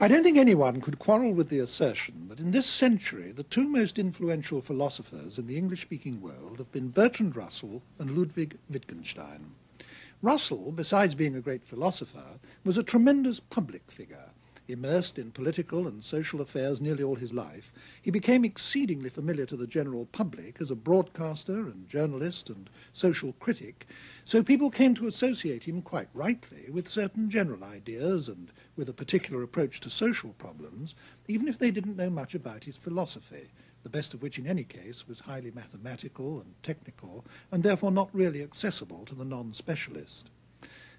I don't think anyone could quarrel with the assertion that in this century the two most influential philosophers in the English-speaking world have been Bertrand Russell and Ludwig Wittgenstein. Russell, besides being a great philosopher, was a tremendous public figure. Immersed in political and social affairs nearly all his life, he became exceedingly familiar to the general public as a broadcaster and journalist and social critic, so people came to associate him quite rightly with certain general ideas and with a particular approach to social problems, even if they didn't know much about his philosophy, the best of which in any case was highly mathematical and technical, and therefore not really accessible to the non-specialist.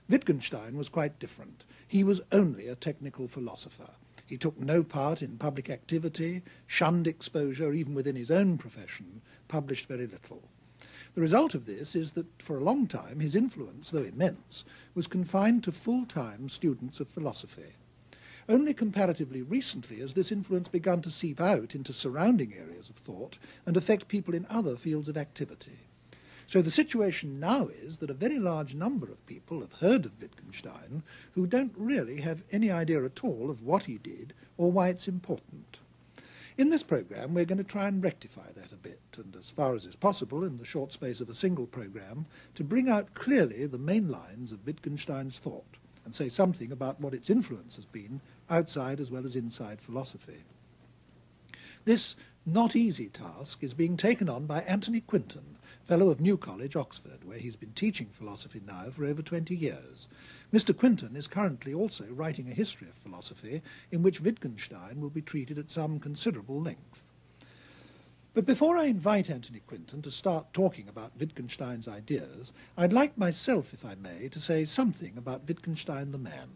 Wittgenstein was quite different. He was only a technical philosopher. He took no part in public activity, shunned exposure even within his own profession, published very little. The result of this is that for a long time his influence, though immense, was confined to full-time students of philosophy. Only comparatively recently has this influence begun to seep out into surrounding areas of thought and affect people in other fields of activity. So the situation now is that a very large number of people have heard of Wittgenstein who don't really have any idea at all of what he did or why it's important. In this programme we're going to try and rectify that a bit, and as far as is possible in the short space of a single programme, to bring out clearly the main lines of Wittgenstein's thought and say something about what its influence has been outside as well as inside philosophy. This not easy task is being taken on by Anthony Quinton, Fellow of New College, Oxford, where he's been teaching philosophy now for over 20 years. Mr. Quinton is currently also writing a history of philosophy in which Wittgenstein will be treated at some considerable length. But before I invite Anthony Quinton to start talking about Wittgenstein's ideas, I'd like myself, if I may, to say something about Wittgenstein the man.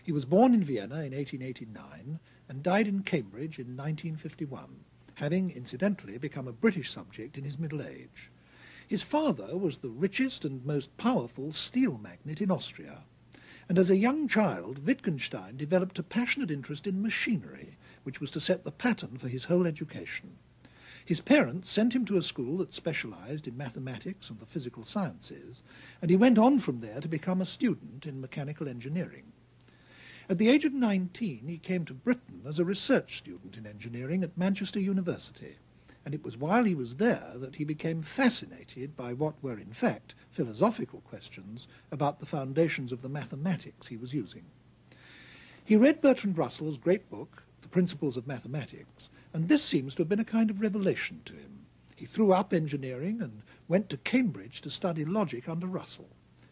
He was born in Vienna in 1889 and died in Cambridge in 1951, having incidentally become a British subject in his middle age. His father was the richest and most powerful steel magnate in Austria, and as a young child Wittgenstein developed a passionate interest in machinery, which was to set the pattern for his whole education. His parents sent him to a school that specialised in mathematics and the physical sciences, and he went on from there to become a student in mechanical engineering. At the age of 19, he came to Britain as a research student in engineering at Manchester University, and it was while he was there that he became fascinated by what were in fact philosophical questions about the foundations of the mathematics he was using. He read Bertrand Russell's great book, The Principles of Mathematics, and this seems to have been a kind of revelation to him. He threw up engineering and went to Cambridge to study logic under Russell.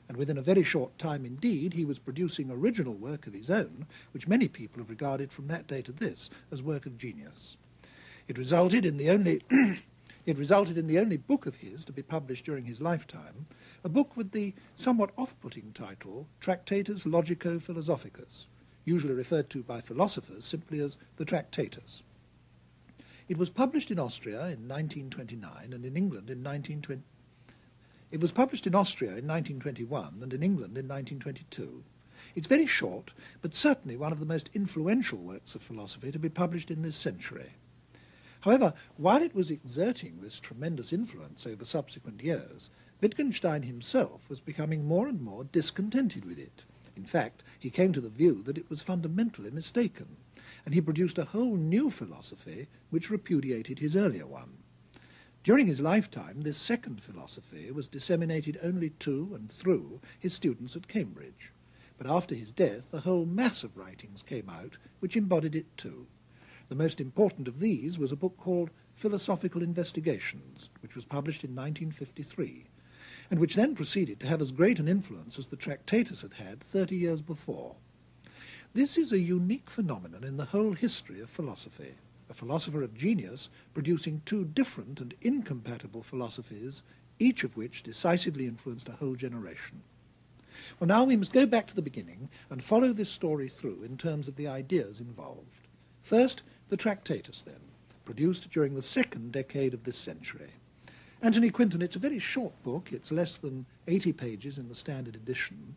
And within a very short time indeed he was producing original work of his own, which many people have regarded from that day to this as work of genius. It resulted in the only book of his to be published during his lifetime, a book with the somewhat off-putting title Tractatus Logico-Philosophicus, usually referred to by philosophers simply as the Tractatus. It was published in Austria in 1929 and in England in 1920. It was published in Austria in 1921 and in England in 1922. It's very short, but certainly one of the most influential works of philosophy to be published in this century. However, while it was exerting this tremendous influence over subsequent years, Wittgenstein himself was becoming more and more discontented with it. In fact, he came to the view that it was fundamentally mistaken, and he produced a whole new philosophy which repudiated his earlier one. During his lifetime, this second philosophy was disseminated only to and through his students at Cambridge, but after his death a whole mass of writings came out which embodied it too. The most important of these was a book called Philosophical Investigations, which was published in 1953, and which then proceeded to have as great an influence as the Tractatus had had 30 years before. This is a unique phenomenon in the whole history of philosophy, a philosopher of genius producing two different and incompatible philosophies, each of which decisively influenced a whole generation. Well, now we must go back to the beginning and follow this story through in terms of the ideas involved. First, the Tractatus, then, produced during the second decade of this century. Anthony Quinton, it's a very short book. It's less than 80 pages in the standard edition.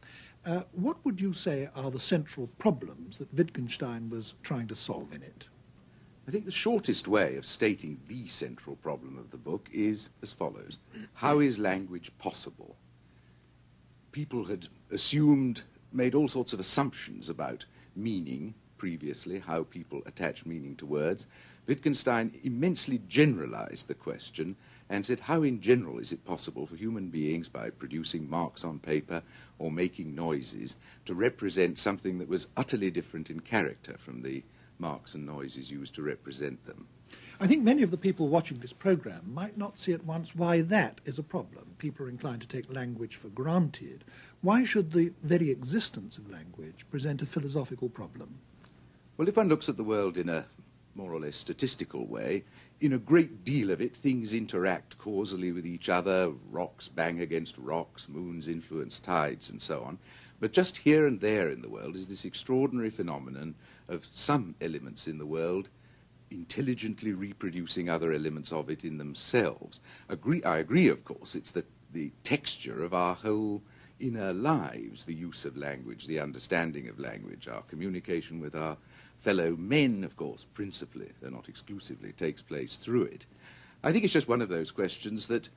What would you say are the central problems that Wittgenstein was trying to solve in it? I think the shortest way of stating the central problem of the book is as follows. How is language possible? People had made all sorts of assumptions about meaning previously, how people attach meaning to words, Wittgenstein immensely generalized the question and said, how in general is it possible for human beings, by producing marks on paper or making noises, to represent something that was utterly different in character from the marks and noises used to represent them? I think many of the people watching this programme might not see at once why that is a problem. People are inclined to take language for granted. Why should the very existence of language present a philosophical problem? Well, if one looks at the world in a more or less statistical way, in a great deal of it, things interact causally with each other, rocks bang against rocks, moons influence tides, and so on. But just here and there in the world is this extraordinary phenomenon of some elements in the world intelligently reproducing other elements of it in themselves. I agree, of course, it's the texture of our whole inner lives, the use of language, the understanding of language, our communication with our fellow men, of course, principally, though not exclusively, takes place through it. I think it's just one of those questions that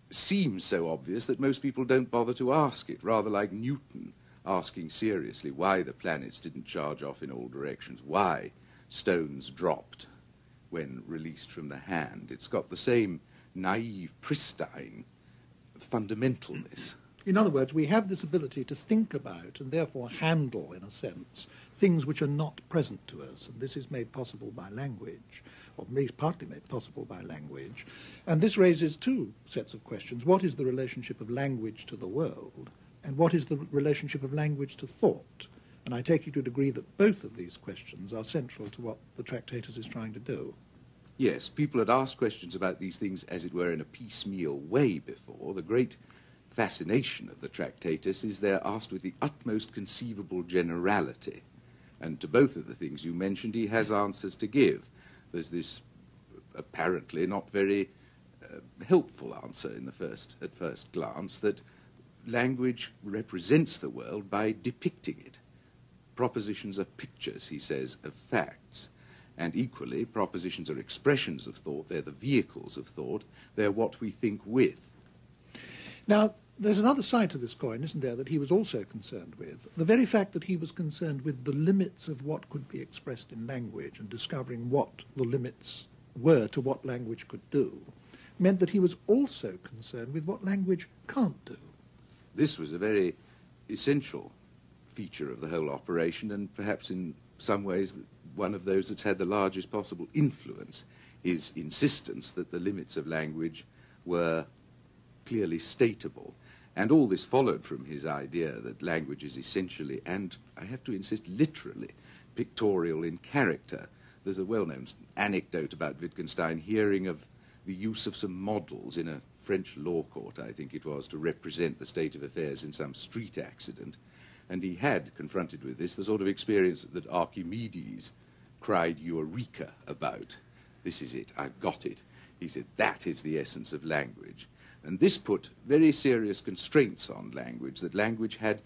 seems so obvious that most people don't bother to ask it, rather like Newton asking seriously why the planets didn't charge off in all directions, why stones dropped when released from the hand. It's got the same naive, pristine fundamentalness. In other words, we have this ability to think about and therefore handle, in a sense, things which are not present to us. And this is made possible by language, or partly made possible by language. And this raises two sets of questions. What is the relationship of language to the world? And what is the relationship of language to thought? And I take you to agree that both of these questions are central to what the Tractatus is trying to do. Yes, people had asked questions about these things, as it were, in a piecemeal way before. The great fascination of the Tractatus is they're asked with the utmost conceivable generality. And to both of the things you mentioned, he has answers to give. There's this apparently not very helpful answer at first glance, that language represents the world by depicting it. Propositions are pictures, he says, of facts. And equally, propositions are expressions of thought. They're the vehicles of thought. They're what we think with. Now, there's another side to this coin, isn't there, that he was also concerned with. The very fact that he was concerned with the limits of what could be expressed in language and discovering what the limits were to what language could do meant that he was also concerned with what language can't do. This was a very essential feature of the whole operation, and perhaps in some ways one of those that's had the largest possible influence, his insistence that the limits of language were clearly stateable. And all this followed from his idea that language is essentially, and I have to insist, literally, pictorial in character. There's a well-known anecdote about Wittgenstein hearing of the use of some models in a French law court, I think it was, to represent the state of affairs in some street accident. And he had, confronted with this, the sort of experience that Archimedes cried Eureka about. This is it, I've got it. He said, that is the essence of language. And this put very serious constraints on language, that language had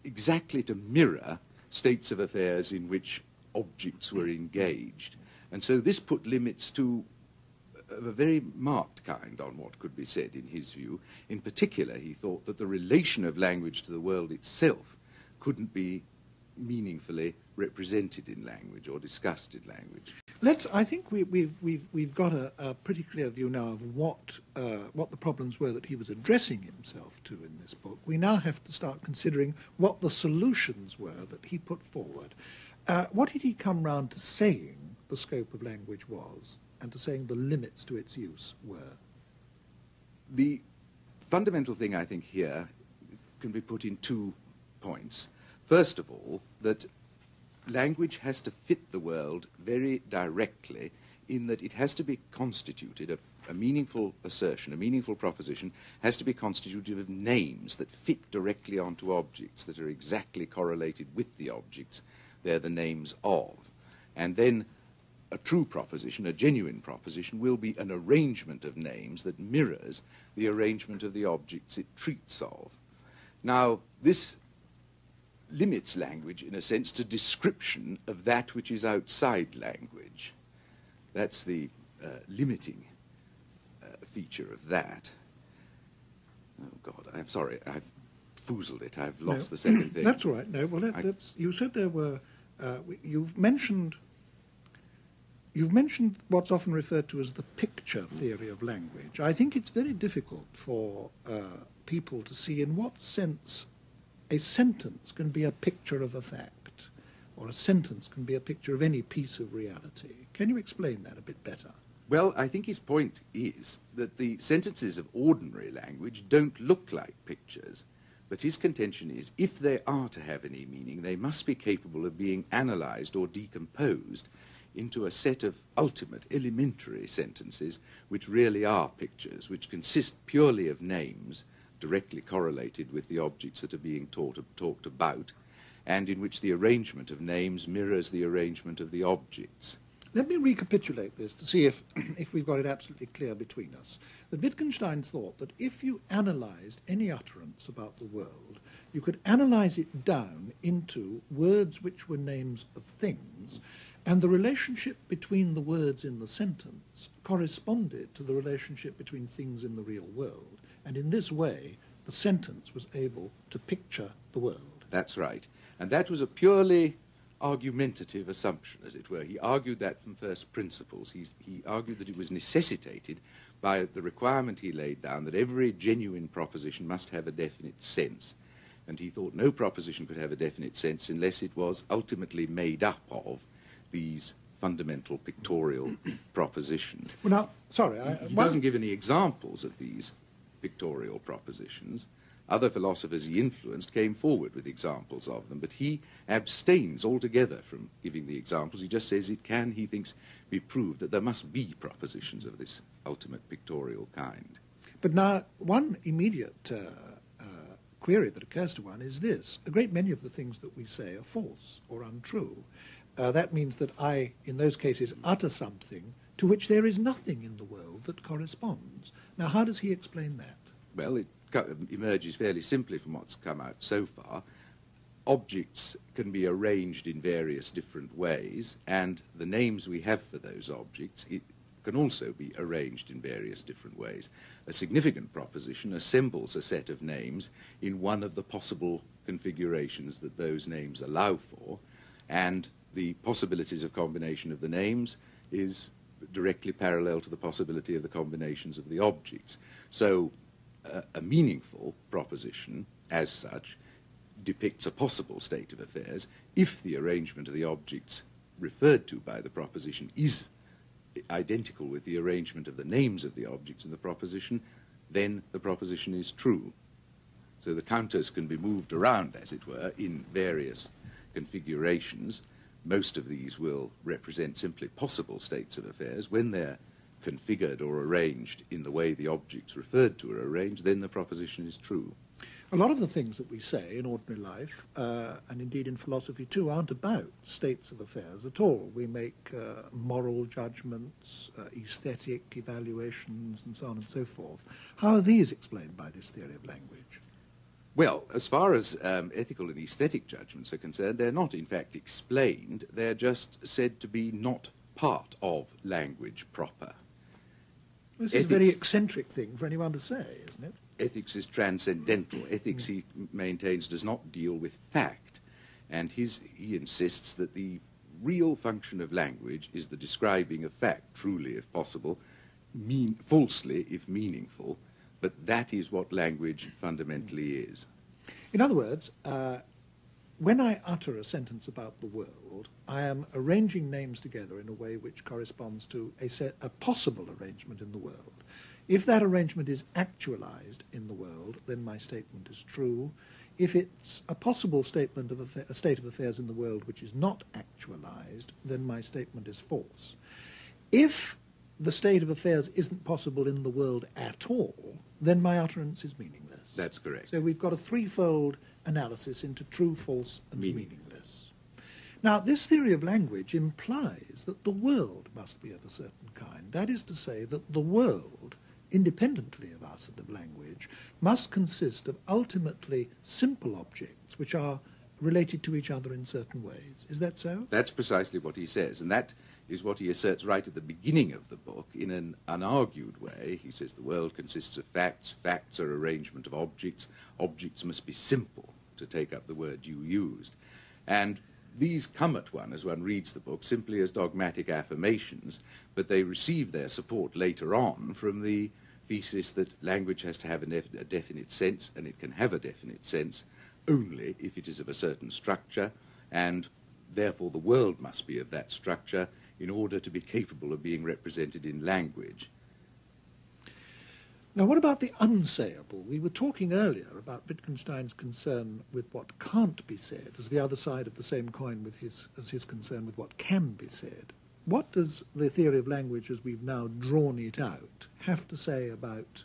exactly to mirror states of affairs in which objects were engaged. And so this put limits to of a very marked kind on what could be said in his view. In particular, he thought that the relation of language to the world itself couldn't be meaningfully represented in language or discussed in language. I think we've got a pretty clear view now of what the problems were that he was addressing himself to in this book. We now have to start considering what the solutions were that he put forward. What did he come round to saying the scope of language was, and to saying the limits to its use were? The fundamental thing, I think, here can be put in 2 points. First of all, that language has to fit the world very directly in that it has to be constituted, a meaningful assertion, a meaningful proposition, has to be constituted of names that fit directly onto objects, that are exactly correlated with the objects they're the names of. And then a true proposition, a genuine proposition, will be an arrangement of names that mirrors the arrangement of the objects it treats of. Now, this limits language, in a sense, to description of that which is outside language. That's the limiting feature of that. Oh, God, I'm sorry, I've foozled it. I've lost the second thing. That's all right. No, well, you said there were You've mentioned what's often referred to as the picture theory of language. I think it's very difficult for people to see in what sense a sentence can be a picture of a fact, or a sentence can be a picture of any piece of reality. Can you explain that a bit better? Well, I think his point is that the sentences of ordinary language don't look like pictures, but his contention is if they are to have any meaning, they must be capable of being analysed or decomposed into a set of ultimate, elementary sentences which really are pictures, which consist purely of names directly correlated with the objects that are being talked about, and in which the arrangement of names mirrors the arrangement of the objects. Let me recapitulate this to see if we've got it absolutely clear between us. That Wittgenstein thought that if you analysed any utterance about the world, you could analyse it down into words which were names of things, and the relationship between the words in the sentence corresponded to the relationship between things in the real world. And in this way, the sentence was able to picture the world. That's right. And that was a purely argumentative assumption, as it were. He argued that from first principles. He argued that it was necessitated by the requirement he laid down that every genuine proposition must have a definite sense. And he thought no proposition could have a definite sense unless it was ultimately made up of these fundamental pictorial propositions. Well, now, sorry, he doesn't give any examples of these pictorial propositions. Other philosophers he influenced came forward with examples of them, but he abstains altogether from giving the examples. He just says it can, he thinks, be proved that there must be propositions of this ultimate pictorial kind. But now, one immediate query that occurs to one is this. A great many of the things that we say are false or untrue. That means that I, in those cases, utter something to which there is nothing in the world that corresponds. Now, how does he explain that? Well, it emerges fairly simply from what's come out so far. Objects can be arranged in various different ways, and the names we have for those objects can also be arranged in various different ways. A significant proposition assembles a set of names in one of the possible configurations that those names allow for, and the possibilities of combination of the names is directly parallel to the possibility of the combinations of the objects. So a meaningful proposition, as such, depicts a possible state of affairs if the arrangement of the objects referred to by the proposition is identical with the arrangement of the names of the objects in the proposition, then the proposition is true. So the counters can be moved around, as it were, in various configurations. Most of these will represent simply possible states of affairs. When they're configured or arranged in the way the objects referred to are arranged, then the proposition is true. A lot of the things that we say in ordinary life, and indeed in philosophy too, aren't about states of affairs at all. We make moral judgments, aesthetic evaluations, and so on and so forth. How are these explained by this theory of language? Well, as far as ethical and aesthetic judgments are concerned, they're not in fact explained. They're just said to be not part of language proper. This is a very eccentric thing for anyone to say, isn't it? Ethics is transcendental. Ethics, he maintains, does not deal with fact. And he insists that the real function of language is the describing of fact, truly if possible, falsely if meaningful, but that is what language fundamentally is. In other words, when I utter a sentence about the world, I am arranging names together in a way which corresponds to a possible arrangement in the world. If that arrangement is actualized in the world, then my statement is true. If it's a possible statement of a state of affairs in the world which is not actualized, then my statement is false. If the state of affairs isn't possible in the world at all, then my utterance is meaningless. That's correct. So we've got a threefold analysis into true, false, and meaningless. Now, this theory of language implies that the world must be of a certain kind. That is to say that the world, independently of us and of language, must consist of ultimately simple objects which are related to each other in certain ways. Is that so? That's precisely what he says, and that is what he asserts right at the beginning of the book in an unargued way. He says the world consists of facts, facts are arrangement of objects, objects must be simple, to take up the word you used. And these come at one as one reads the book simply as dogmatic affirmations, but they receive their support later on from the thesis that language has to have a definite sense, and it can have a definite sense only if it is of a certain structure, and therefore the world must be of that structure in order to be capable of being represented in language. Now, what about the unsayable? We were talking earlier about Wittgenstein's concern with what can't be said as the other side of the same coin as his concern with what can be said. What does the theory of language, as we've now drawn it out, have to say about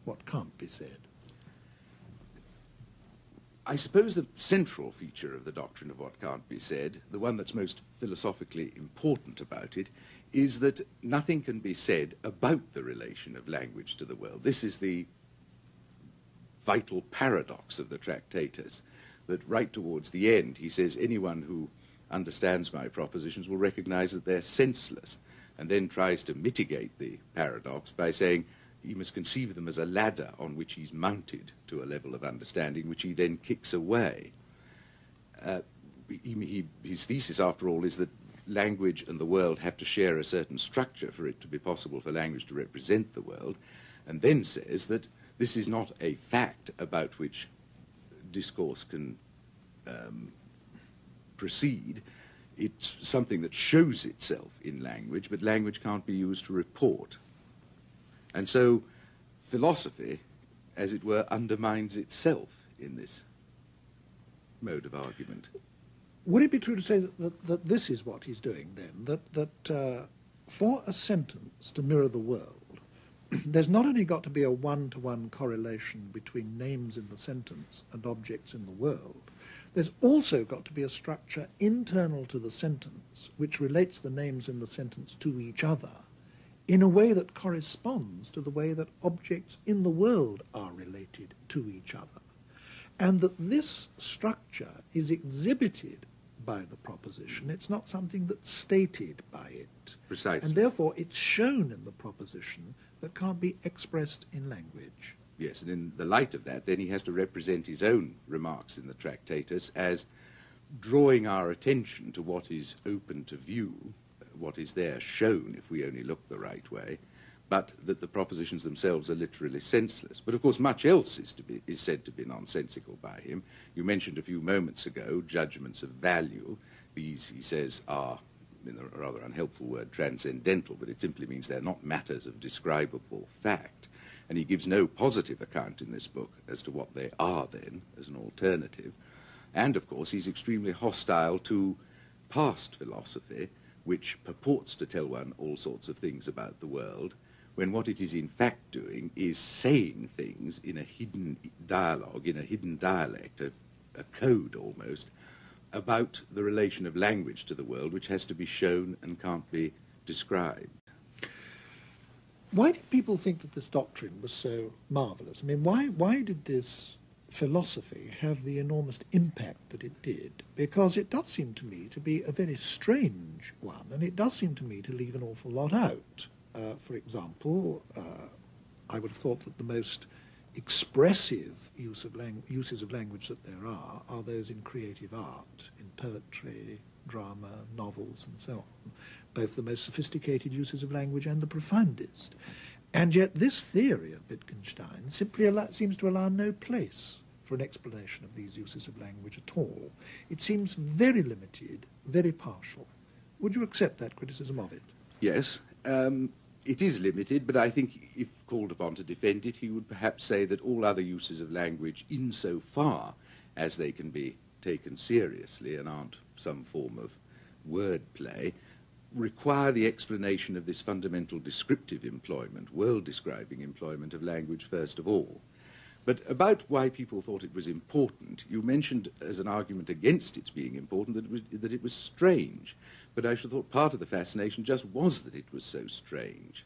what can't be said? I suppose the central feature of the doctrine of what can't be said, the one that's most philosophically important about it, is that nothing can be said about the relation of language to the world. This is the vital paradox of the Tractatus, that right towards the end he says anyone who understands my propositions will recognize that they're senseless, and then tries to mitigate the paradox by saying he must conceive them as a ladder on which he's mounted to a level of understanding which he then kicks away. His thesis, after all, is that language and the world have to share a certain structure for it to be possible for language to represent the world, and then says that this is not a fact about which discourse can proceed. It's something that shows itself in language, but language can't be used to report. And so philosophy, as it were, undermines itself in this mode of argument. Would it be true to say that this is what he's doing then, that for a sentence to mirror the world, there's not only got to be a one-to-one correlation between names in the sentence and objects in the world, there's also got to be a structure internal to the sentence which relates the names in the sentence to each other in a way that corresponds to the way that objects in the world are related to each other. And that this structure is exhibited by the proposition. It's not something that's stated by it. Precisely. And therefore it's shown in the proposition that can't be expressed in language. Yes, and in the light of that, then he has to represent his own remarks in the Tractatus as drawing our attention to what is open to view, what is there shown if we only look the right way, but that the propositions themselves are literally senseless. But of course much else is said to be nonsensical by him. You mentioned a few moments ago judgments of value. These, he says, are, in a rather unhelpful word, transcendental, but it simply means they're not matters of describable fact. And he gives no positive account in this book as to what they are then, as an alternative. And of course he's extremely hostile to past philosophy, which purports to tell one all sorts of things about the world, when what it is in fact doing is saying things in a hidden dialogue, in a hidden dialect, a code almost, about the relation of language to the world, which has to be shown and can't be described. Why did people think that this doctrine was so marvellous? I mean, why did this philosophy have the enormous impact that it did? Because it does seem to me to be a very strange one, and it does seem to me to leave an awful lot out. For example, I would have thought that the most expressive uses of language that there are those in creative art, in poetry, drama, novels, and so on, both the most sophisticated uses of language and the profoundest. And yet this theory of Wittgenstein simply seems to allow no place for an explanation of these uses of language at all. It seems very limited, very partial. Would you accept that criticism of it? Yes. It is limited, but I think if called upon to defend it, he would perhaps say that all other uses of language, insofar as they can be taken seriously and aren't some form of wordplay, require the explanation of this fundamental descriptive employment, world-describing employment of language first of all. But about why people thought it was important, you mentioned as an argument against its being important that it was strange. But I should have thought part of the fascination just was that it was so strange.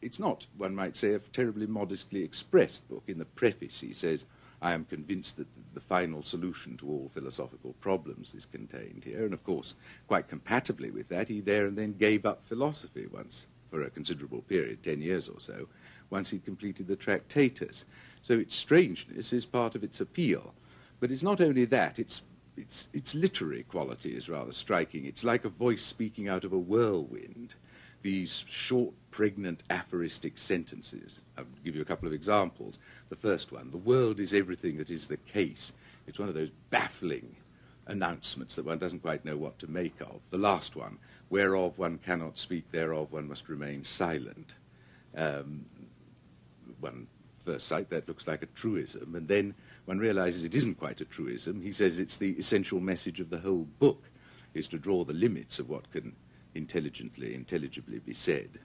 It's not, one might say, a terribly modestly expressed book. In the preface he says, I am convinced that the final solution to all philosophical problems is contained here. And of course, quite compatibly with that, he there and then gave up philosophy once, for a considerable period, 10 years or so, once he'd completed the Tractatus. So its strangeness is part of its appeal. But it's not only that, it's its literary quality is rather striking. It's like a voice speaking out of a whirlwind. These short, pregnant, aphoristic sentences. I'll give you a couple of examples. The first one, the world is everything that is the case. It's one of those baffling announcements that one doesn't quite know what to make of. The last one, whereof one cannot speak, thereof one must remain silent. One first sight, that looks like a truism, and then one realizes it isn't quite a truism. He says it's the essential message of the whole book, is to draw the limits of what can intelligibly be said.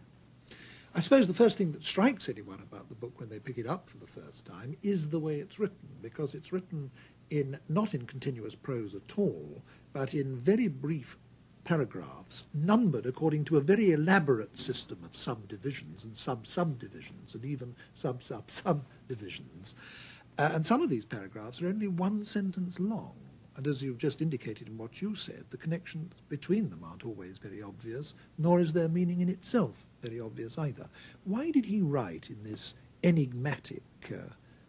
I suppose the first thing that strikes anyone about the book when they pick it up for the first time is the way it's written, because it's written not in continuous prose at all, but in very brief paragraphs, numbered according to a very elaborate system of subdivisions and sub-subdivisions and even sub-sub-subdivisions. And some of these paragraphs are only one sentence long. And as you've just indicated in what you said, the connections between them aren't always very obvious, nor is their meaning in itself very obvious either. Why did he write in this enigmatic,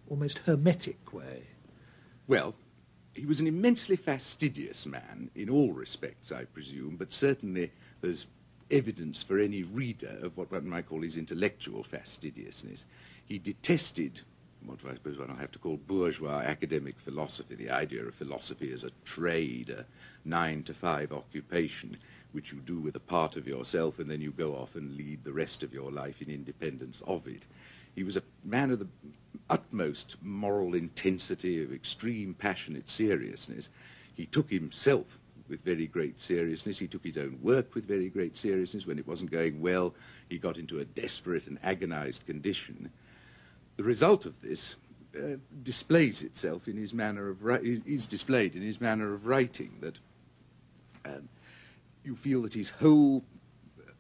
almost hermetic way? Well, he was an immensely fastidious man in all respects, I presume, but certainly there's evidence for any reader of what one might call his intellectual fastidiousness. He detested what I suppose one will have to call bourgeois academic philosophy, the idea of philosophy as a trade, a 9-to-5 occupation, which you do with a part of yourself and then you go off and lead the rest of your life in independence of it. He was a man of the utmost moral intensity, of extreme passionate seriousness. He took himself with very great seriousness. He took his own work with very great seriousness. When it wasn't going well, he got into a desperate and agonized condition. The result of this displays itself in his manner of is displayed in his manner of writing. That you feel that his whole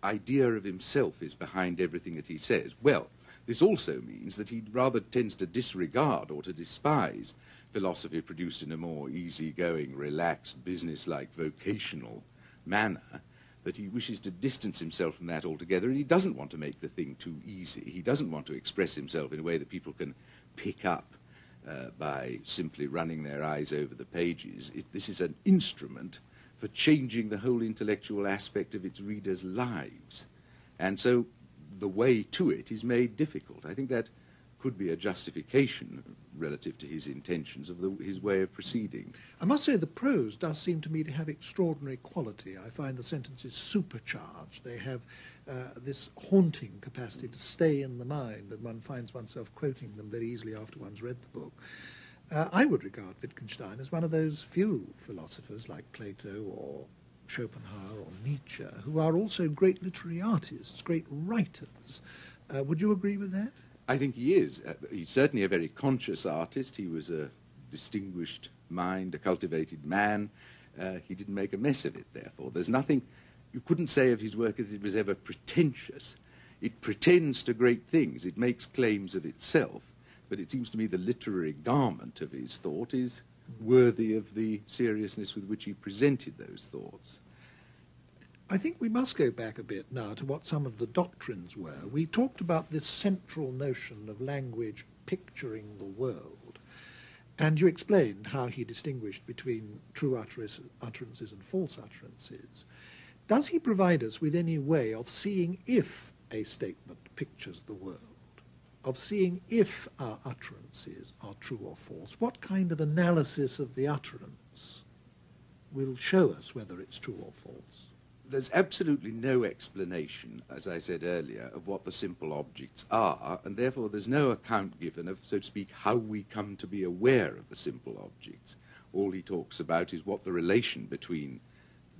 idea of himself is behind everything that he says. Well, this also means that he rather tends to disregard or to despise philosophy produced in a more easygoing, relaxed, businesslike, vocational manner, that he wishes to distance himself from that altogether, and he doesn't want to make the thing too easy. He doesn't want to express himself in a way that people can pick up by simply running their eyes over the pages. This is an instrument for changing the whole intellectual aspect of its readers' lives. And so the way to it is made difficult. I think that could be a justification relative to his intentions of his way of proceeding. I must say the prose does seem to me to have extraordinary quality. I find the sentences supercharged. They have this haunting capacity to stay in the mind, and one finds oneself quoting them very easily after one's read the book. I would regard Wittgenstein as one of those few philosophers like Plato or Schopenhauer or Nietzsche who are also great literary artists, great writers. Would you agree with that? I think he is. He's certainly a very conscious artist. He was a distinguished mind, a cultivated man. He didn't make a mess of it, therefore. There's nothing, you couldn't say of his work that it was ever pretentious. It pretends to great things. It makes claims of itself. But it seems to me the literary garment of his thought is worthy of the seriousness with which he presented those thoughts. I think we must go back a bit now to what some of the doctrines were. We talked about this central notion of language picturing the world, and you explained how he distinguished between true utterances and false utterances. Does he provide us with any way of seeing if a statement pictures the world, of seeing if our utterances are true or false? What kind of analysis of the utterance will show us whether it's true or false? There's absolutely no explanation, as I said earlier, of what the simple objects are, and therefore there's no account given of, so to speak, how we come to be aware of the simple objects. All he talks about is what the relation between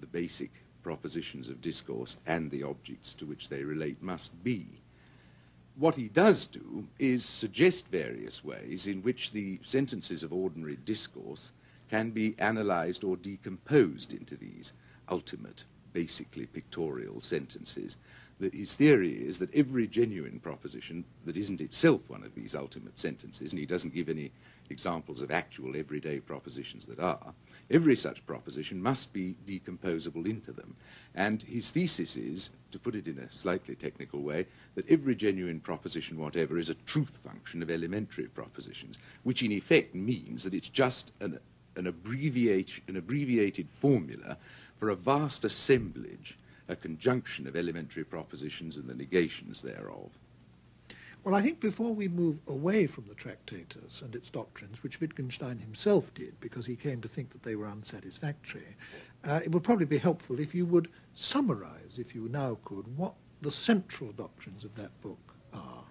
the basic propositions of discourse and the objects to which they relate must be. What he does do is suggest various ways in which the sentences of ordinary discourse can be analysed or decomposed into these ultimate, basically pictorial sentences. That his theory is that every genuine proposition that isn't itself one of these ultimate sentences, and he doesn't give any examples of actual everyday propositions that are, every such proposition must be decomposable into them. And his thesis is, to put it in a slightly technical way, that every genuine proposition whatever is a truth function of elementary propositions, which in effect means that it's just an abbreviated formula for a vast assemblage, a conjunction of elementary propositions and the negations thereof. Well, I think before we move away from the Tractatus and its doctrines, which Wittgenstein himself did because he came to think that they were unsatisfactory, it would probably be helpful if you would summarize, if you now could, what the central doctrines of that book are.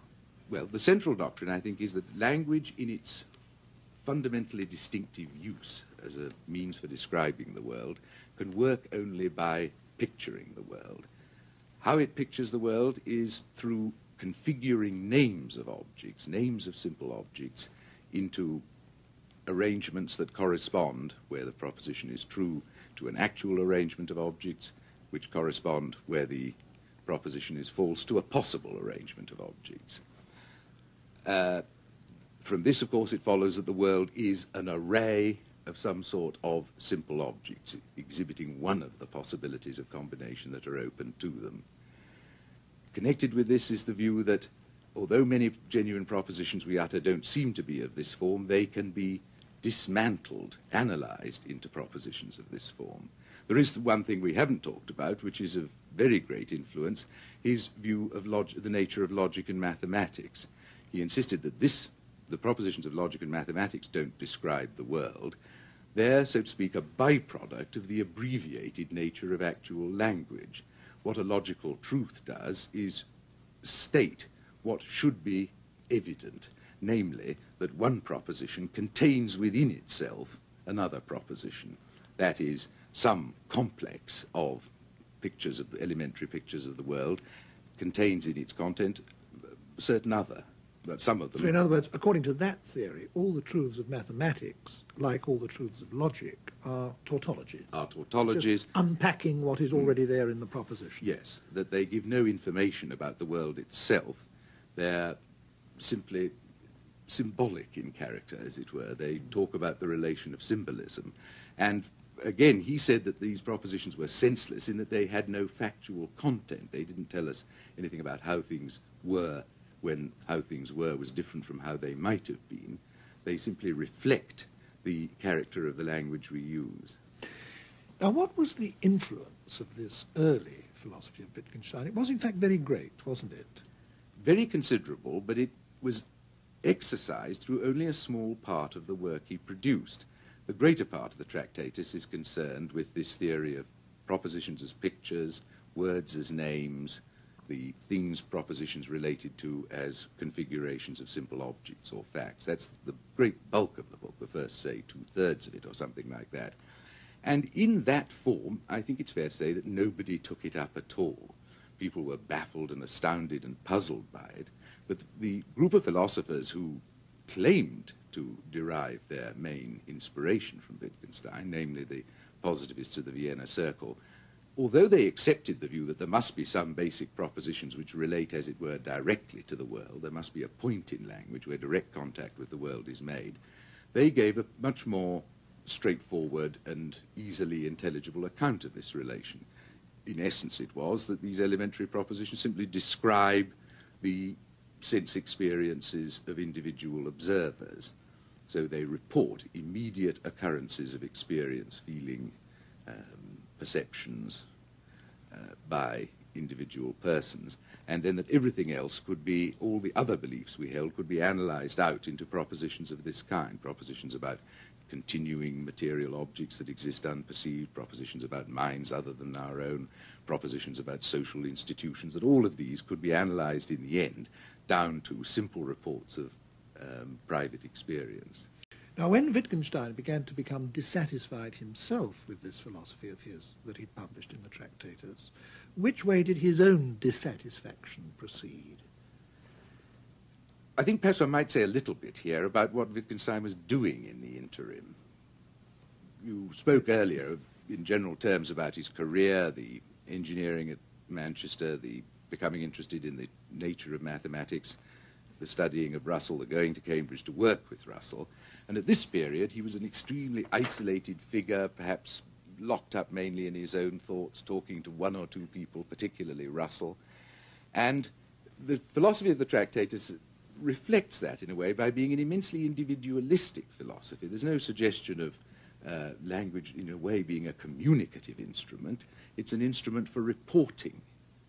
Well, the central doctrine, I think, is that language in its fundamentally distinctive use as a means for describing the world can work only by picturing the world. How it pictures the world is through configuring names of objects, names of simple objects, into arrangements that correspond, where the proposition is true, to an actual arrangement of objects, which correspond, where the proposition is false, to a possible arrangement of objects. From this, of course, it follows that the world is an array of some sort of simple objects, exhibiting one of the possibilities of combination that are open to them. Connected with this is the view that, although many genuine propositions we utter don't seem to be of this form, they can be dismantled, analyzed into propositions of this form. There is one thing we haven't talked about, which is of very great influence, his view of the nature of logic and mathematics. He insisted that the propositions of logic and mathematics don't describe the world. They're, so to speak, a byproduct of the abbreviated nature of actual language. What a logical truth does is state what should be evident, namely that one proposition contains within itself another proposition. That is, some complex of pictures of the elementary pictures of the world contains in its content certain other, but some of them. So in other words, according to that theory, all the truths of mathematics, like all the truths of logic, are tautologies. Just unpacking what is already there in the proposition. Yes, that they give no information about the world itself. They're simply symbolic in character, as it were. They talk about the relation of symbolism. And again, he said that these propositions were senseless in that they had no factual content. They didn't tell us anything about how things were when how things were was different from how they might have been. They simply reflect the character of the language we use. Now, what was the influence of this early philosophy of Wittgenstein? It was, in fact, very great, wasn't it? Very considerable, but it was exercised through only a small part of the work he produced. The greater part of the Tractatus is concerned with this theory of propositions as pictures, words as names, the things propositions related to as configurations of simple objects or facts. That's the great bulk of the book, the first, say, 2/3 of it or something like that. And in that form, I think it's fair to say that nobody took it up at all. People were baffled and astounded and puzzled by it. But the group of philosophers who claimed to derive their main inspiration from Wittgenstein, namely the positivists of the Vienna Circle, although they accepted the view that there must be some basic propositions which relate, as it were, directly to the world, there must be a point in language where direct contact with the world is made, they gave a much more straightforward and easily intelligible account of this relation. In essence, it was that these elementary propositions simply describe the sense experiences of individual observers. So they report immediate occurrences of experience, feeling, perceptions by individual persons, and then that everything else could be, all the other beliefs we held could be analyzed out into propositions of this kind, propositions about continuing material objects that exist unperceived, propositions about minds other than our own, propositions about social institutions, that all of these could be analyzed in the end down to simple reports of private experience. Now, when Wittgenstein began to become dissatisfied himself with this philosophy of his that he'd published in the Tractatus, which way did his own dissatisfaction proceed? I think perhaps I might say a little bit here about what Wittgenstein was doing in the interim. You spoke earlier in general terms about his career, the engineering at Manchester, the becoming interested in the nature of mathematics, the studying of Russell, the going to Cambridge to work with Russell. And at this period, he was an extremely isolated figure, perhaps locked up mainly in his own thoughts, talking to one or two people, particularly Russell. And the philosophy of the Tractatus reflects that in a way by being an immensely individualistic philosophy. There's no suggestion of language in a way being a communicative instrument. It's an instrument for reporting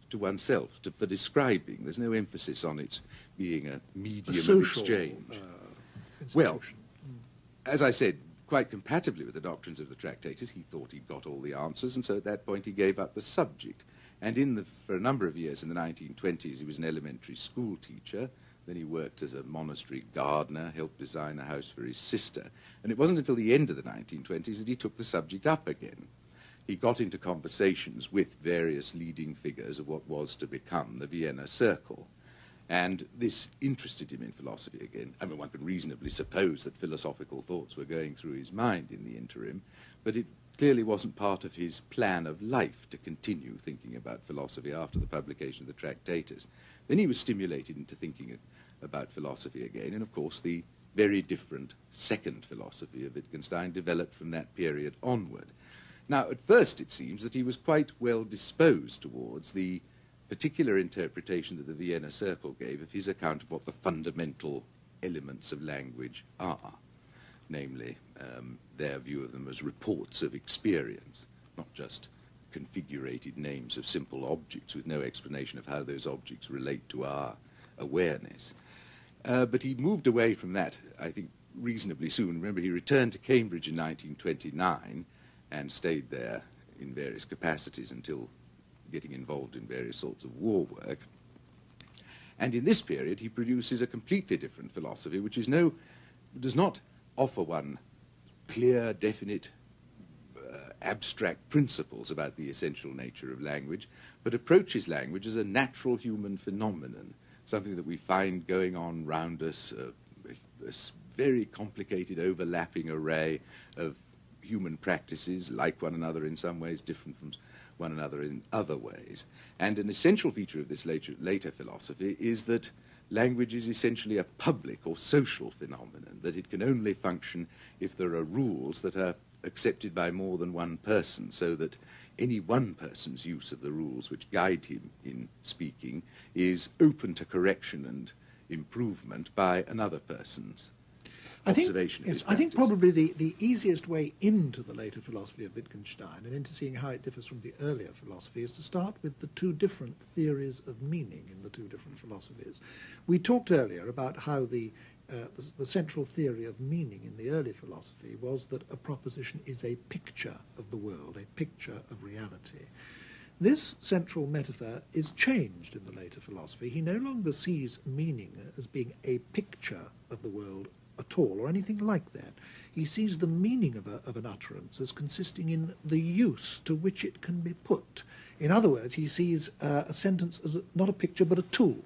to oneself, for describing. There's no emphasis on it being a medium of exchange. Well, as I said, quite compatibly with the doctrines of the Tractators, he thought he'd got all the answers, and so at that point he gave up the subject. And for a number of years in the 1920s, he was an elementary school teacher. Then he worked as a monastery gardener, helped design a house for his sister. And it wasn't until the end of the 1920s that he took the subject up again. He got into conversations with various leading figures of what was to become the Vienna Circle. And this interested him in philosophy again. I mean, one could reasonably suppose that philosophical thoughts were going through his mind in the interim, but it clearly wasn't part of his plan of life to continue thinking about philosophy after the publication of the Tractators. Then he was stimulated into thinking about philosophy again, and of course the very different second philosophy of Wittgenstein developed from that period onward. Now, at first it seems that he was quite well disposed towards the particular interpretation that the Vienna Circle gave of his account of what the fundamental elements of language are, namely their view of them as reports of experience, not just configurated names of simple objects with no explanation of how those objects relate to our awareness. But he moved away from that, I think, reasonably soon. Remember, he returned to Cambridge in 1929 and stayed there in various capacities until getting involved in various sorts of war work. And in this period, he produces a completely different philosophy, which does not offer one clear, definite, abstract principles about the essential nature of language, but approaches language as a natural human phenomenon, something that we find going on round us, a very complicated, overlapping array of human practices, like one another in some ways, different from one another in other ways. And an essential feature of this later philosophy is that language is essentially a public or social phenomenon, that it can only function if there are rules that are accepted by more than one person, so that any one person's use of the rules which guide him in speaking is open to correction and improvement by another person's observation of his practice. I think probably the easiest way into the later philosophy of Wittgenstein and into seeing how it differs from the earlier philosophy is to start with the two different theories of meaning in the two different philosophies. We talked earlier about how the central theory of meaning in the early philosophy was that a proposition is a picture of the world, a picture of reality. This central metaphor is changed in the later philosophy. He no longer sees meaning as being a picture of the world at all, or anything like that. He sees the meaning of an utterance as consisting in the use to which it can be put. In other words, he sees a sentence as not a picture but a tool.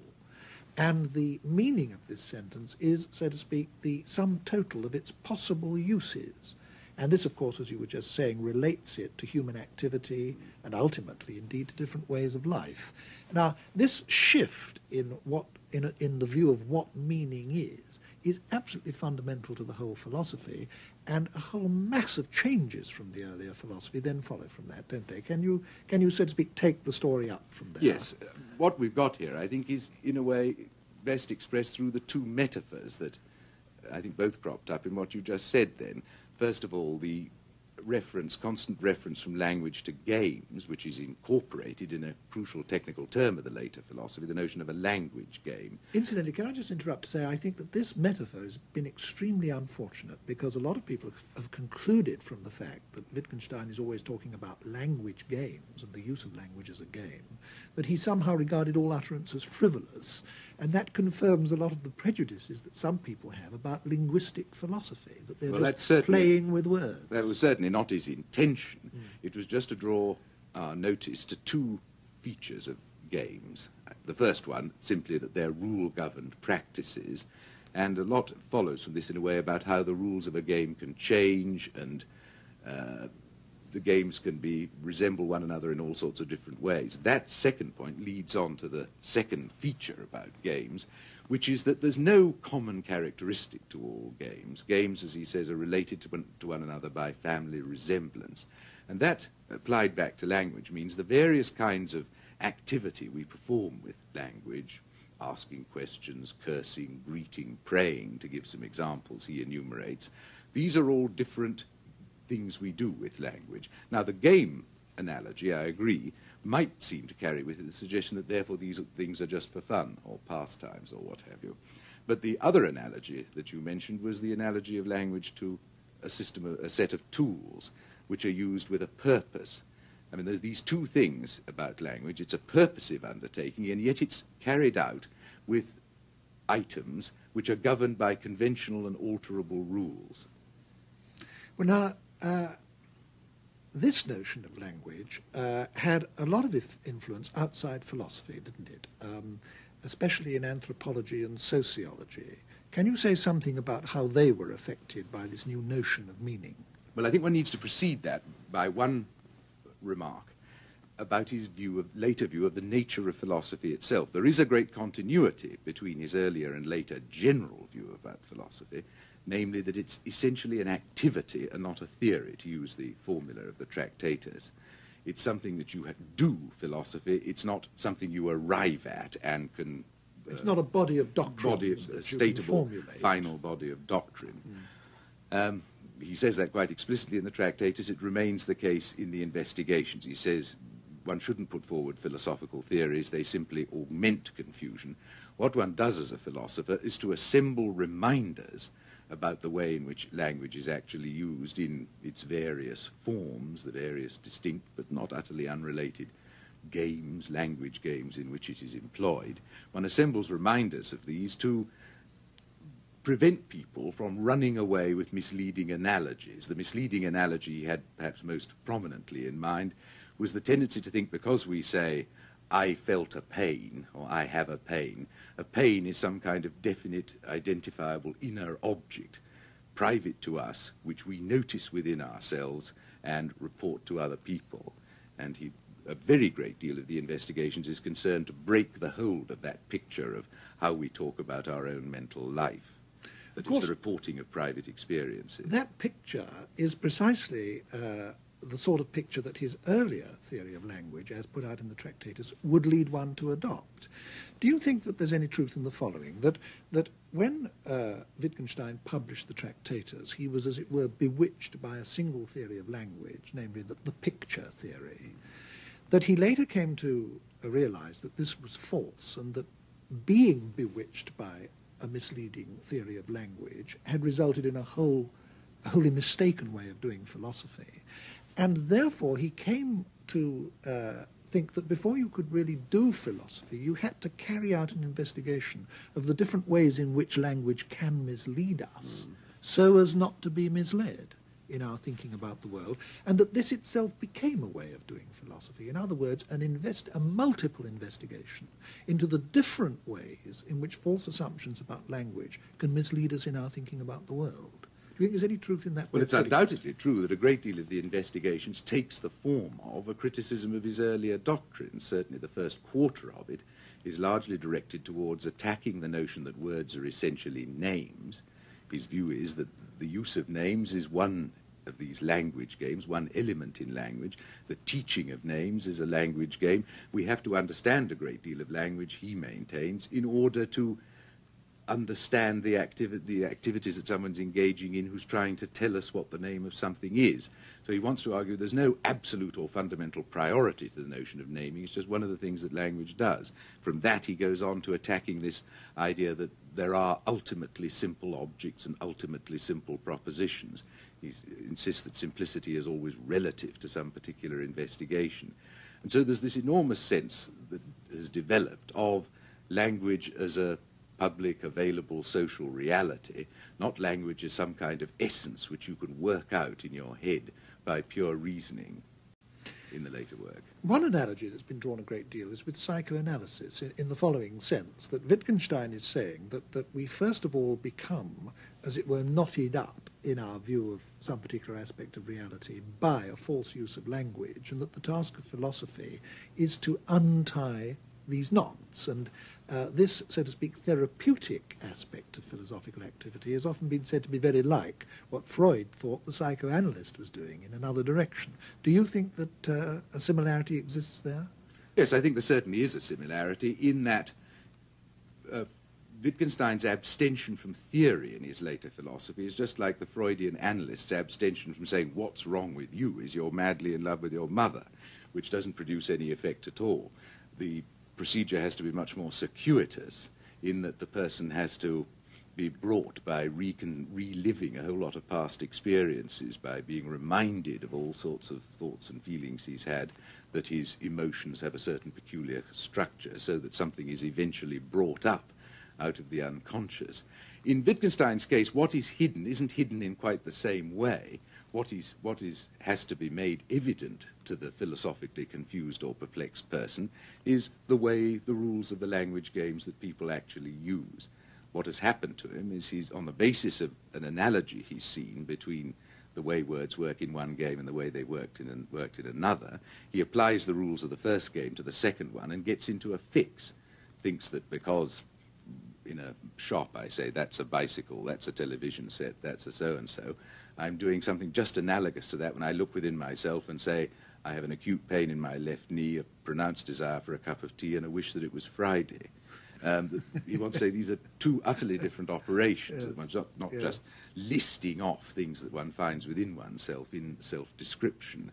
And the meaning of this sentence is, so to speak, the sum total of its possible uses. And this, of course, as you were just saying, relates it to human activity and ultimately, indeed, to different ways of life. Now, this shift in the view of what meaning is absolutely fundamental to the whole philosophy, and a whole mass of changes from the earlier philosophy then follow from that, don't they? Can you, so to speak, take the story up from there? Yes. What we've got here, I think, is, in a way, best expressed through the two metaphors that I think both cropped up in what you just said then. First of all, the constant reference from language to games, which is incorporated in a crucial technical term of the later philosophy, the notion of a language game. Incidentally, can I just interrupt to say I think that this metaphor has been extremely unfortunate, because a lot of people have concluded from the fact that Wittgenstein is always talking about language games and the use of language as a game, that he somehow regarded all utterance as frivolous, and that confirms a lot of the prejudices that some people have about linguistic philosophy, that they're just playing with words. That was certainly not his intention. It was just to draw our notice to two features of games. The first one, simply that they're rule-governed practices, and a lot follows from this in a way about how the rules of a game can change, and the games can resemble one another in all sorts of different ways. That second point leads on to the second feature about games, which is that there's no common characteristic to all games. Games, as he says, are related to one another by family resemblance. And that, applied back to language, means the various kinds of activity we perform with language, asking questions, cursing, greeting, praying, to give some examples he enumerates, these are all different things we do with language. Now, the game analogy, I agree, might seem to carry with it the suggestion that therefore these things are just for fun or pastimes or what have you. But the other analogy that you mentioned was the analogy of language to a set of tools which are used with a purpose. I mean, there's these two things about language. It's a purposive undertaking, and yet it's carried out with items which are governed by conventional and alterable rules. Well, now, this notion of language had a lot of influence outside philosophy, didn't it? Especially in anthropology and sociology. Can you say something about how they were affected by this new notion of meaning? Well, I think one needs to precede that by one remark about his later view of the nature of philosophy itself. There is a great continuity between his earlier and later general view about philosophy, namely that it's essentially an activity and not a theory, to use the formula of the Tractatus. It's something that you do philosophy. It's not something you arrive at and can... it's not a body of doctrine. A statable, final body of doctrine. He says that quite explicitly in the Tractatus. It remains the case in the investigations. He says one shouldn't put forward philosophical theories. They simply augment confusion. What one does as a philosopher is to assemble reminders about the way in which language is actually used in its various forms, the various distinct but not utterly unrelated games, language games in which it is employed. One assembles reminders of these to prevent people from running away with misleading analogies. The misleading analogy he had perhaps most prominently in mind was the tendency to think because we say, I felt a pain, or I have a pain is some kind of definite, identifiable inner object, private to us, which we notice within ourselves and report to other people. And a very great deal of the investigations is concerned to break the hold of that picture of how we talk about our own mental life. That is the reporting of private experiences. That picture is precisely the sort of picture that his earlier theory of language, as put out in the Tractatus, would lead one to adopt. Do you think that there's any truth in the following, that when Wittgenstein published the Tractatus, he was, as it were, bewitched by a single theory of language, namely the picture theory, that he later came to realize that this was false, and that being bewitched by a misleading theory of language had resulted in a wholly mistaken way of doing philosophy. And therefore he came to think that before you could really do philosophy, you had to carry out an investigation of the different ways in which language can mislead us, so as not to be misled in our thinking about the world, and that this itself became a way of doing philosophy. In other words, a multiple investigation into the different ways in which false assumptions about language can mislead us in our thinking about the world. Do you think there's any truth in that? Well, it's undoubtedly true that a great deal of the investigations takes the form of a criticism of his earlier doctrines. Certainly the first quarter of it is largely directed towards attacking the notion that words are essentially names. His view is that the use of names is one of these language games, one element in language. The teaching of names is a language game. We have to understand a great deal of language, he maintains, in order to understand the activities that someone's engaging in who's trying to tell us what the name of something is. So he wants to argue there's no absolute or fundamental priority to the notion of naming. It's just one of the things that language does. From that he goes on to attacking this idea that there are ultimately simple objects and ultimately simple propositions. He insists that simplicity is always relative to some particular investigation. And so there's this enormous sense that has developed of language as a public, available social reality, not language as some kind of essence which you can work out in your head by pure reasoning in the later work. One analogy that's been drawn a great deal is with psychoanalysis, in the following sense, that Wittgenstein is saying that we first of all become, as it were, knotted up in our view of some particular aspect of reality by a false use of language, and that the task of philosophy is to untie these knots. And this, so to speak, therapeutic aspect of philosophical activity has often been said to be very like what Freud thought the psychoanalyst was doing in another direction. Do you think that a similarity exists there? Yes, I think there certainly is a similarity in that Wittgenstein's abstention from theory in his later philosophy is just like the Freudian analyst's abstention from saying what's wrong with you is you're madly in love with your mother, which doesn't produce any effect at all. The procedure has to be much more circuitous in that the person has to be brought by reliving a whole lot of past experiences, by being reminded of all sorts of thoughts and feelings he's had, that his emotions have a certain peculiar structure, so that something is eventually brought up out of the unconscious. In Wittgenstein's case, what is hidden isn't hidden in quite the same way. What has to be made evident to the philosophically confused or perplexed person is the way the rules of the language games that people actually use. What has happened to him is he's, on the basis of an analogy he's seen between the way words work in one game and the way they worked in another, he applies the rules of the first game to the second one and gets into a fix. Thinks that because in a shop I say, that's a bicycle, that's a television set, that's a so-and-so, I'm doing something just analogous to that when I look within myself and say, I have an acute pain in my left knee, a pronounced desire for a cup of tea, and a wish that it was Friday. He wants to say these are two utterly different operations, yes. That one's not yes. Just listing off things that one finds within oneself in self-description.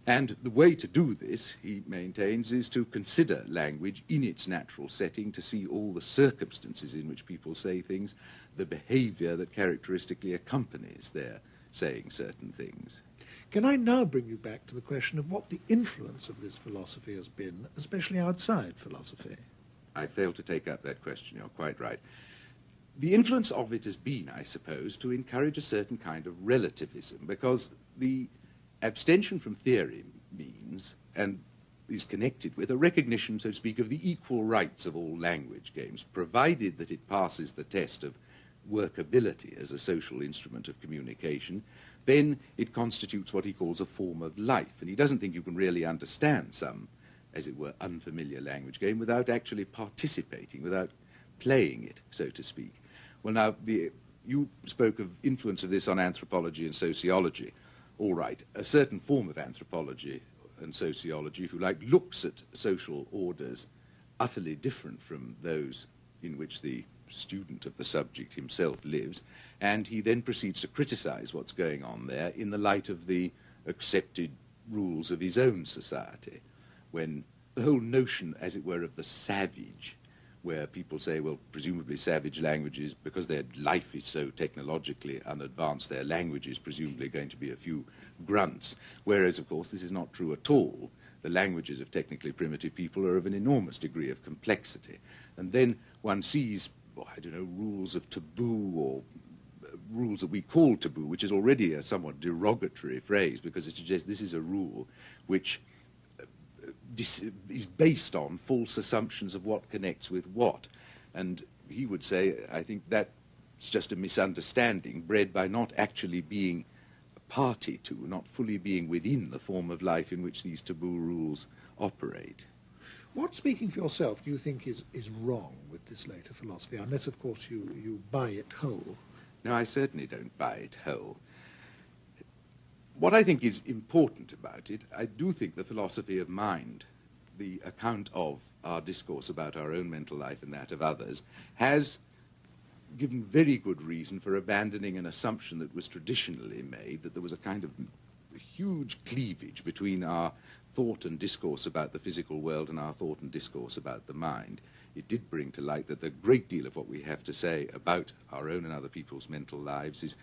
And the way to do this, he maintains, is to consider language in its natural setting, to see all the circumstances in which people say things, the behavior that characteristically accompanies their saying certain things. Can I now bring you back to the question of what the influence of this philosophy has been, especially outside philosophy? I failed to take up that question, you're quite right. The influence of it has been, I suppose, to encourage a certain kind of relativism, because the abstention from theory means, and is connected with, a recognition, so to speak, of the equal rights of all language games, provided that it passes the test of workability as a social instrument of communication. Then it constitutes what he calls a form of life, and he doesn't think you can really understand some, as it were, unfamiliar language game without actually participating, without playing it, so to speak. Well, now, you spoke of influence of this on anthropology and sociology. All right, a certain form of anthropology and sociology, if you like, looks at social orders utterly different from those in which the student of the subject himself lives, and he then proceeds to criticize what's going on there in the light of the accepted rules of his own society, when the whole notion, as it were, of the savage, where people say, well, presumably savage languages, because their life is so technologically unadvanced, their language is presumably going to be a few grunts, whereas, of course, this is not true at all. The languages of technically primitive people are of an enormous degree of complexity. And then one sees, I don't know, rules of taboo, or rules that we call taboo, which is already a somewhat derogatory phrase, because it suggests this is a rule which is based on false assumptions of what connects with what. And he would say, I think that's just a misunderstanding bred by not actually being a party to, not fully being within the form of life in which these taboo rules operate. What, speaking for yourself, do you think is wrong with this later philosophy, unless, of course, you buy it whole? No, I certainly don't buy it whole. What I think is important about it, I do think the philosophy of mind, the account of our discourse about our own mental life and that of others, has given very good reason for abandoning an assumption that was traditionally made, that there was a kind of huge cleavage between our thought and discourse about the physical world and our thought and discourse about the mind. It did bring to light that a great deal of what we have to say about our own and other people's mental lives is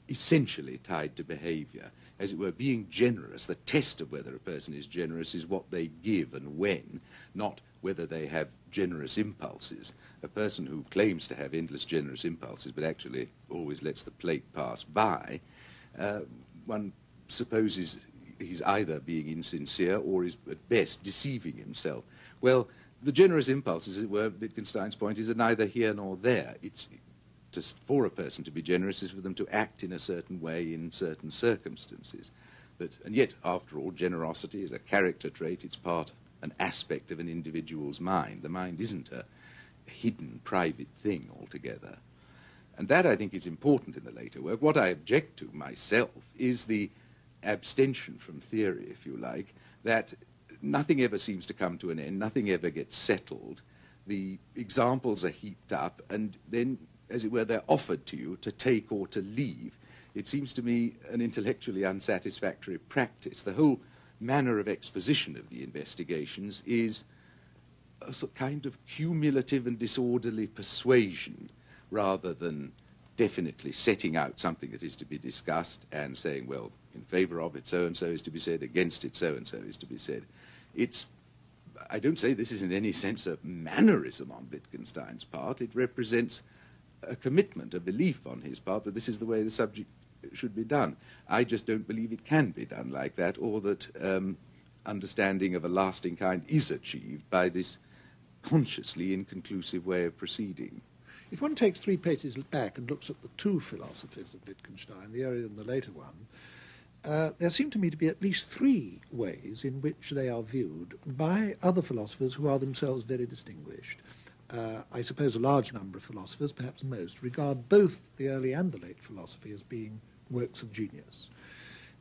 essentially tied to behavior. As it were, being generous, the test of whether a person is generous is what they give and when, not whether they have generous impulses. A person who claims to have endless generous impulses but actually always lets the plate pass by, one supposes he's either being insincere or is at best deceiving himself. Well, the generous impulses, as it were, Wittgenstein's point, is neither here nor there. It's just for a person to be generous is for them to act in a certain way in certain circumstances. And yet, after all, generosity is a character trait. It's an aspect of an individual's mind. The mind isn't a hidden, private thing altogether. And that, I think, is important in the later work. What I object to myself is the abstention from theory, if you like, that nothing ever seems to come to an end, nothing ever gets settled, the examples are heaped up, and then, as it were, they're offered to you to take or to leave. It seems to me an intellectually unsatisfactory practice. The whole manner of exposition of the investigations is a sort of kind of cumulative and disorderly persuasion, rather than definitely setting out something that is to be discussed and saying, well, in favour of it so-and-so is to be said, against it so-and-so is to be said. I don't say this is in any sense a mannerism on Wittgenstein's part. It represents a commitment, a belief on his part that this is the way the subject should be done. I just don't believe it can be done like that, or that understanding of a lasting kind is achieved by this consciously inconclusive way of proceeding. If one takes 3 paces back and looks at the two philosophies of Wittgenstein, the earlier and the later one, there seem to me to be at least 3 ways in which they are viewed by other philosophers who are themselves very distinguished. I suppose a large number of philosophers, perhaps most, regard both the early and the late philosophy as being works of genius.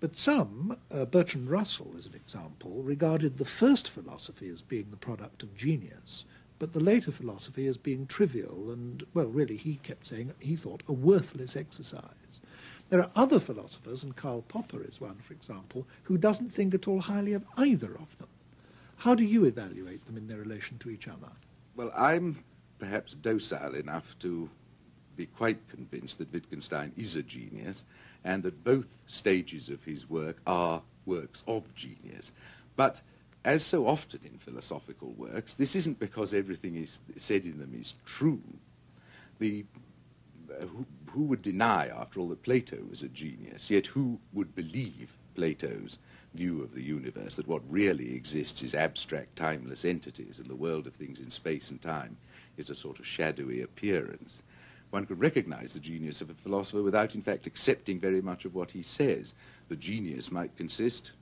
But some, Bertrand Russell as an example, regarded the first philosophy as being the product of genius, but the later philosophy as being trivial and, well, really, he kept saying, he thought, a worthless exercise. There are other philosophers, and Karl Popper is one, for example, who doesn't think at all highly of either of them. How do you evaluate them in their relation to each other? Well, I'm perhaps docile enough to be quite convinced that Wittgenstein is a genius, and that both stages of his work are works of genius. But as so often in philosophical works, this isn't because everything is said in them is true. Who would deny, after all, that Plato was a genius? Yet who would believe Plato's view of the universe, that what really exists is abstract, timeless entities, and the world of things in space and time is a sort of shadowy appearance? One could recognize the genius of a philosopher without, in fact, accepting very much of what he says. The genius might consist,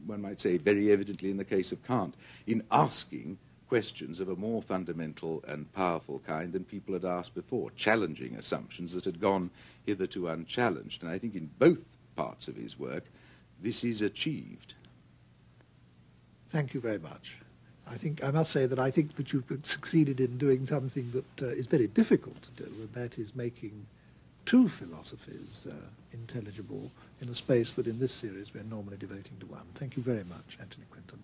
one might say very evidently in the case of Kant, in asking questions of a more fundamental and powerful kind than people had asked before, challenging assumptions that had gone hitherto unchallenged. And I think in both parts of his work, this is achieved. Thank you very much. I must say that I think that you've succeeded in doing something that is very difficult to do, and that is making two philosophies intelligible in a space that in this series we're normally devoting to one. Thank you very much, Anthony Quintal.